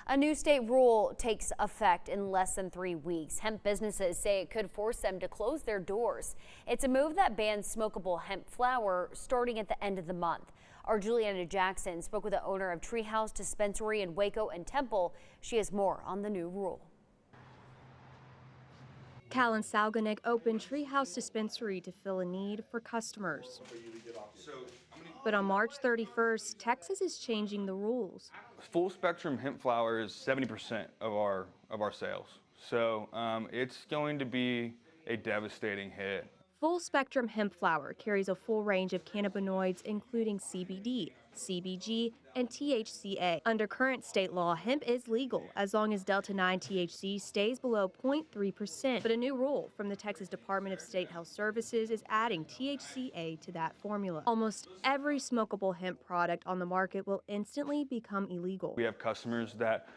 A new state rule takes effect in less than 3 weeks. Hemp businesses say it could force them to close their doors. It's a move that bans smokable hemp flower starting at the end of the month. Our Juliana Jackson spoke with the owner of Treehouse Dispensary in Waco and Temple. She has more on the new rule. Cal and Salganick opened Treehouse Dispensary to fill a need for customers. But on March 31st, Texas is changing the rules. Full spectrum hemp flower is 70% of our sales. So it's going to be a devastating hit. Full spectrum hemp flower carries a full range of cannabinoids, including CBD, CBG, and THCA. Under current state law, hemp is legal as long as Delta-9 THC stays below 0.3%. But a new rule from the Texas Department of State Health Services is adding THCA to that formula. Almost every smokable hemp product on the market will instantly become illegal. We have customers that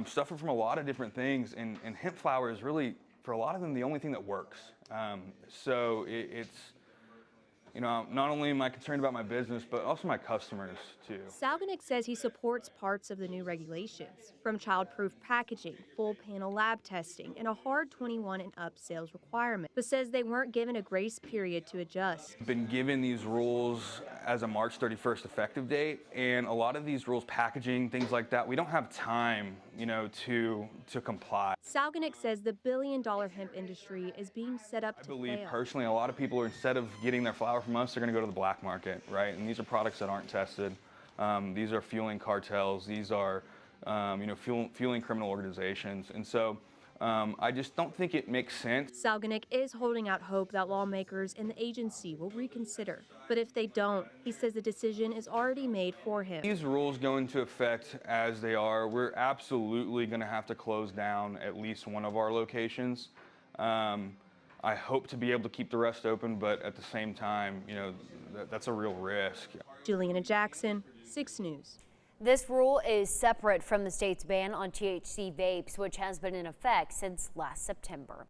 suffer from a lot of different things, and hemp flower is really, for a lot of them, the only thing that works. So it's, you know, not only am I concerned about my business, but also my customers too. Salganick says he supports parts of the new regulations, from child-proof packaging, full panel lab testing, and a hard 21 and up sales requirement, but says they weren't given a grace period to adjust. I've been given these rules as a March 31st effective date, and a lot of these rules, packaging, things like that, we don't have time, you know, to comply. Salganick says the billion-dollar hemp industry is being set up to fail. I believe personally a lot of people are, instead of getting their flower from us, they're going to go to the black market, right? And these are products that aren't tested. These are fueling cartels. These are, you know, fueling criminal organizations. And so I just don't think it makes sense. Salganick is holding out hope that lawmakers and the agency will reconsider. But if they don't, he says the decision is already made for him. These rules go into effect as they are. We're absolutely going to have to close down at least one of our locations. I hope to be able to keep the rest open, but at the same time, you know, that's a real risk. Juliana Jackson, 6 News. This rule is separate from the state's ban on THC vapes, which has been in effect since last September.